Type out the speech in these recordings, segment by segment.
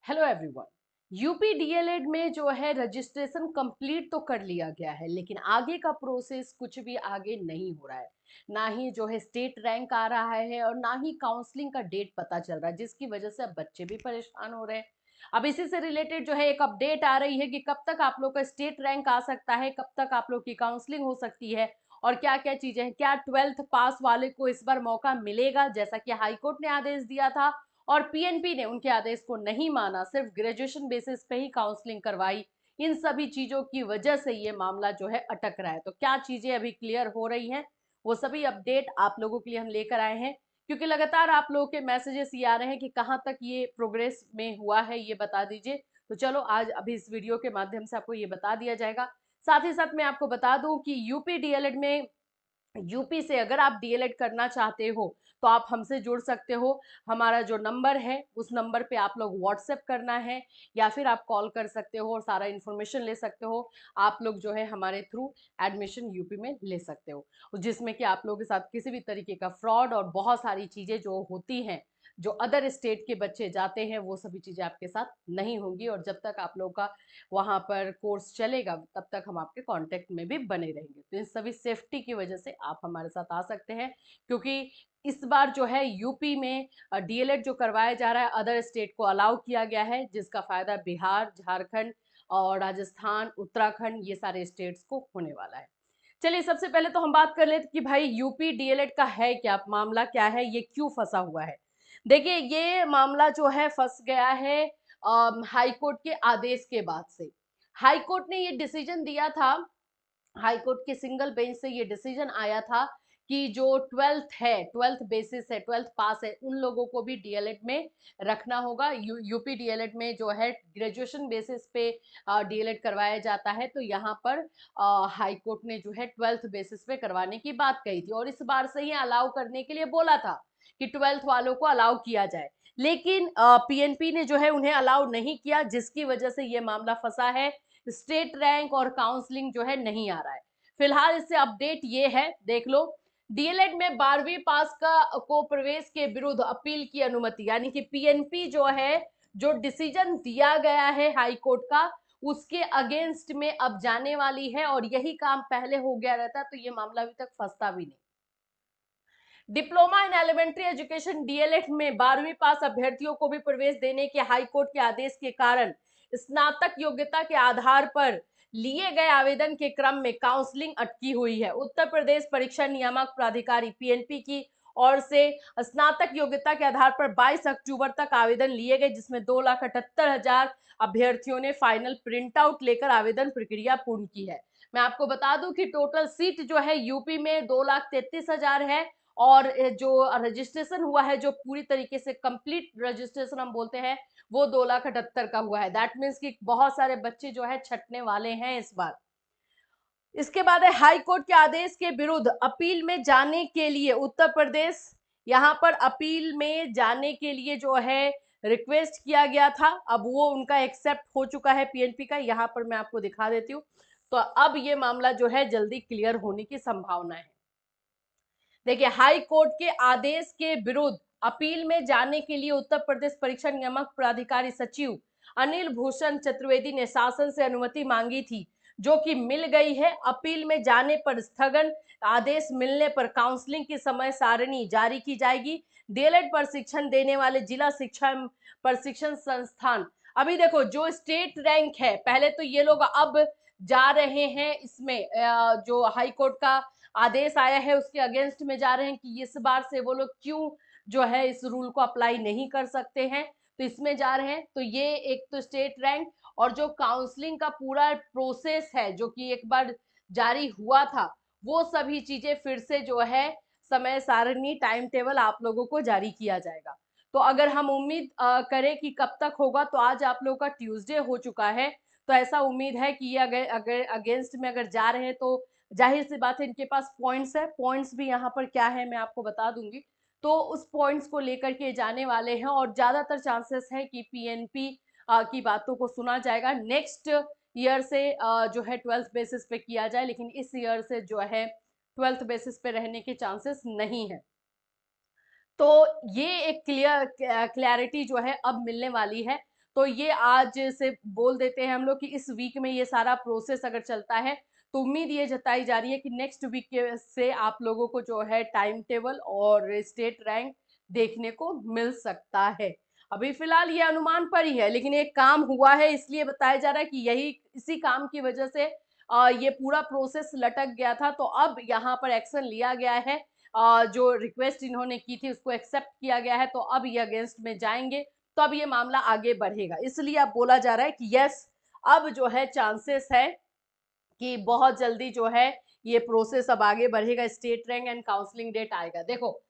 Hello everyone. UP DElEd में जो है रजिस्ट्रेशन कंप्लीट तो कर लिया गया है, लेकिन आगे का प्रोसेस कुछ भी आगे नहीं हो रहा है। ना ही जो है स्टेट रैंक आ रहा है और ना ही काउंसलिंग का डेट पता चल रहा है, जिसकी वजह से अब बच्चे भी परेशान हो रहे हैं। अब इसी से रिलेटेड जो है एक अपडेट आ रही है कि कब तक आप लोग का स्टेट रैंक आ सकता है, कब तक आप लोग की काउंसलिंग हो सकती है और क्या क्या चीजें हैं। क्या 12th पास वाले को इस बार मौका मिलेगा, जैसा कि हाईकोर्ट ने आदेश दिया था और पीएनपी ने उनके आदेश को नहीं माना, सिर्फ ग्रेजुएशन बेसिस पे ही काउंसलिंग करवाई। इन सभी चीजों की वजह से ये मामला जो है अटक रहा है। तो क्या चीजें अभी क्लियर हो रही हैं, वो सभी अपडेट आप लोगों के लिए हम लेकर आए हैं, क्योंकि लगातार आप लोगों के मैसेजेस ये आ रहे हैं कि कहाँ तक ये प्रोग्रेस में हुआ है, ये बता दीजिए। तो चलो आज अभी इस वीडियो के माध्यम से आपको ये बता दिया जाएगा। साथ ही साथ मैं आपको बता दूं कि यूपी डीएलएड में, यूपी से अगर आप डीएलएड करना चाहते हो तो आप हमसे जुड़ सकते हो। हमारा जो नंबर है उस नंबर पे आप लोग व्हाट्सएप करना है या फिर आप कॉल कर सकते हो और सारा इन्फॉर्मेशन ले सकते हो। आप लोग जो है हमारे थ्रू एडमिशन यूपी में ले सकते हो, जिसमें कि आप लोगों के साथ किसी भी तरीके का फ्रॉड और बहुत सारी चीजें जो होती हैं, जो अदर स्टेट के बच्चे जाते हैं, वो सभी चीजें आपके साथ नहीं होंगी। और जब तक आप लोगों का वहां पर कोर्स चलेगा तब तक हम आपके कांटेक्ट में भी बने रहेंगे। तो इन सभी सेफ्टी की वजह से आप हमारे साथ आ सकते हैं, क्योंकि इस बार जो है यूपी में डीएलएड जो करवाया जा रहा है अदर स्टेट को अलाउ किया गया है, जिसका फायदा बिहार, झारखंड और राजस्थान, उत्तराखंड, ये सारे स्टेट्स को होने वाला है। चलिए सबसे पहले तो हम बात कर लेते कि भाई यूपी डीएलएड का है क्या मामला, क्या है, ये क्यों फंसा हुआ है। देखिए ये मामला जो है फंस गया है हाई कोर्ट के आदेश के बाद से। हाई कोर्ट ने ये डिसीजन दिया था, हाई कोर्ट के सिंगल बेंच से ये डिसीजन आया था कि जो 12th है, 12th बेसिस है, 12th पास है, उन लोगों को भी डीएलएड में रखना होगा। यूपी डीएलएड में जो है ग्रेजुएशन बेसिस पे डीएलएड करवाया जाता है, तो यहाँ पर हाई कोर्ट ने जो है 12th बेसिस पे करवाने की बात कही थी और इस बार से ही अलाउ करने के लिए बोला था कि 12th वालों को अलाउ किया जाए। लेकिन पीएनपी ने जो है उन्हें अलाउ नहीं किया, जिसकी वजह से ये मामला फंसा है। स्टेट रैंक और काउंसलिंग जो है नहीं आ रहा है। फिलहाल इससे अपडेट ये है, देख लो। डीएलएड में 12वीं पास का को प्रवेश के विरुद्ध अपील की अनुमति, यानी कि पीएनपी जो है, जो डिसीजन दिया गया है हाई कोर्ट का, उसके अगेंस्ट में अब जाने वाली है। और यही काम पहले हो गया रहता तो ये मामला अभी तक फंसता भी नहीं। Diploma in elementary education DElEd में 12वीं पास अभ्यर्थियों को भी प्रवेश देने के हाई कोर्ट के आदेश के कारण स्नातक योग्यता के आधार पर लिए गए आवेदन के क्रम में काउंसलिंग अटकी हुई है। उत्तर प्रदेश परीक्षा नियामक प्राधिकारी पीएनपी की ओर से स्नातक योग्यता के आधार पर 22 अक्टूबर तक आवेदन लिए गए, जिसमें 2,78,000 अभ्यर्थियों ने फाइनल प्रिंट आउट लेकर आवेदन प्रक्रिया पूर्ण की है। मैं आपको बता दूं कि टोटल सीट जो है यूपी में 2,33,000 है और जो रजिस्ट्रेशन हुआ है, जो पूरी तरीके से कंप्लीट रजिस्ट्रेशन हम बोलते हैं, वो 2,78,000 का हुआ है। दैट मीन्स कि बहुत सारे बच्चे जो है छटने वाले हैं इस बार। इसके बाद है हाई कोर्ट के आदेश के विरुद्ध अपील में जाने के लिए उत्तर प्रदेश, यहाँ पर अपील में जाने के लिए जो है रिक्वेस्ट किया गया था, अब वो उनका एक्सेप्ट हो चुका है पीएनपी का। यहाँ पर मैं आपको दिखा देती हूँ। तो अब ये मामला जो है जल्दी क्लियर होने की संभावना है। देखिए हाई कोर्ट के आदेश के विरुद्ध अपील में जाने के लिए उत्तर प्रदेश परीक्षा नियामक प्राधिकारी सचिव अनिल भूषण चतुर्वेदी ने शासन से अनुमति मांगी थी, जो कि मिल गई है। अपील में जाने पर स्थगन आदेश मिलने पर काउंसलिंग की समय सारणी जारी की जाएगी। डीएलएड प्रशिक्षण देने वाले जिला शिक्षा प्रशिक्षण संस्थान, अभी देखो जो स्टेट रैंक है, पहले तो ये लोग अब जा रहे हैं इसमें जो हाई कोर्ट का आदेश आया है उसके अगेंस्ट में जा रहे हैं कि इस बार से वो लोग क्यों जो है इस रूल को अप्लाई नहीं कर सकते हैं, तो इसमें जा रहे हैं। तो ये एक तो स्टेट रैंक और जो काउंसलिंग का पूरा प्रोसेस है जो कि एक बार जारी हुआ था, वो सभी चीजें फिर से जो है समय सारणी, टाइम टेबल आप लोगों को जारी किया जाएगा। तो अगर हम उम्मीद करें कि कब तक होगा, तो आज आप लोगों का ट्यूसडे हो चुका है, तो ऐसा उम्मीद है कि ये अगर अगेंस्ट में अगर जा रहे हैं तो जाहिर सी बात है इनके पास पॉइंट्स है। पॉइंट्स भी यहाँ पर क्या है मैं आपको बता दूंगी। तो उस पॉइंट्स को लेकर के जाने वाले हैं और ज्यादातर चांसेस है कि पीएनपी की बातों को सुना जाएगा। नेक्स्ट ईयर से जो है 12th बेसिस पे किया जाए, लेकिन इस ईयर से जो है 12th बेसिस पे रहने के चांसेस नहीं है। तो ये एक क्लियरिटी जो है अब मिलने वाली है। तो ये आज से बोल देते हैं हम लोग कि इस वीक में ये सारा प्रोसेस अगर चलता है तो उम्मीद ये जताई जा रही है कि नेक्स्ट वीक के से आप लोगों को जो है टाइम टेबल और स्टेट रैंक देखने को मिल सकता है। अभी फिलहाल ये अनुमान पर ही है, लेकिन एक काम हुआ है इसलिए बताया जा रहा है कि यही इसी काम की वजह से ये पूरा प्रोसेस लटक गया था। तो अब यहाँ पर एक्शन लिया गया है, जो रिक्वेस्ट इन्होंने की थी उसको एक्सेप्ट किया गया है, तो अब ये अगेंस्ट में जाएंगे, तो अब ये मामला आगे बढ़ेगा। इसलिए अब बोला जा रहा है कि यस, अब जो है चांसेस है कि बहुत जल्दी जो है ये प्रोसेस अब आगे बढ़ेगा, state rank and counselling date आएगा। देखो,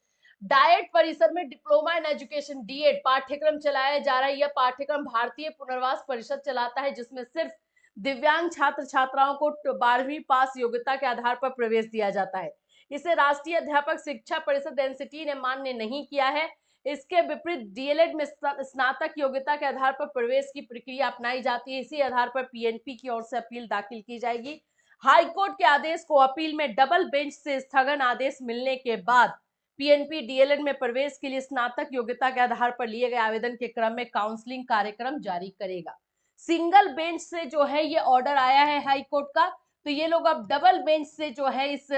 डाइट परिसर में डिप्लोमा इन एजुकेशन डीएड पाठ्यक्रम चलाया जा रहा है। यह पाठ्यक्रम भारतीय पुनर्वास परिषद चलाता है, जिसमें सिर्फ दिव्यांग छात्र छात्राओं को 12वीं पास योग्यता के आधार पर प्रवेश दिया जाता है। इसे राष्ट्रीय अध्यापक शिक्षा परिषद एनसीटी ने मान्य नहीं किया है। इसके विपरीत डीएलएड में स्नातक योग्यता के आधार पर प्रवेश की प्रक्रिया अपनाई जाती है। इसी आधार पर पीएनपी की ओर से अपील दाखिल की जाएगी। हाईकोर्ट के आदेश को अपील में डबल बेंच से स्थगन आदेश मिलने के बाद पीएनपी डीएलएड में प्रवेश के लिए स्नातक योग्यता के आधार पर लिए गए आवेदन के क्रम में काउंसलिंग कार्यक्रम जारी करेगा। सिंगल बेंच से जो है ये ऑर्डर आया है हाई कोर्ट का, तो ये लोग अब डबल बेंच से जो है इस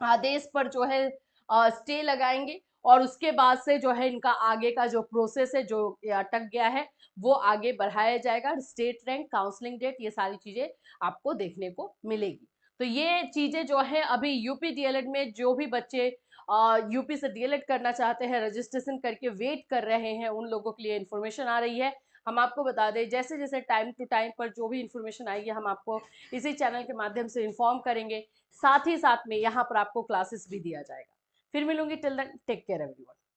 आदेश पर जो है स्टे लगाएंगे, और उसके बाद से जो है इनका आगे का जो प्रोसेस है जो अटक गया है वो आगे बढ़ाया जाएगा। स्टेट रैंक, काउंसलिंग डेट, ये सारी चीजें आपको देखने को मिलेगी। तो ये चीजें जो है अभी यूपी डीएलएड में जो भी बच्चे यूपी से डीएलएड करना चाहते हैं, रजिस्ट्रेशन करके वेट कर रहे हैं, उन लोगों के लिए इन्फॉर्मेशन आ रही है। हम आपको बता दें, जैसे जैसे टाइम टू टाइम पर जो भी इन्फॉर्मेशन आएगी हम आपको इसी चैनल के माध्यम से इन्फॉर्म करेंगे। साथ ही साथ में यहाँ पर आपको क्लासेस भी दिया जाएगा। फिर मिलूंगी, till then take care everyone.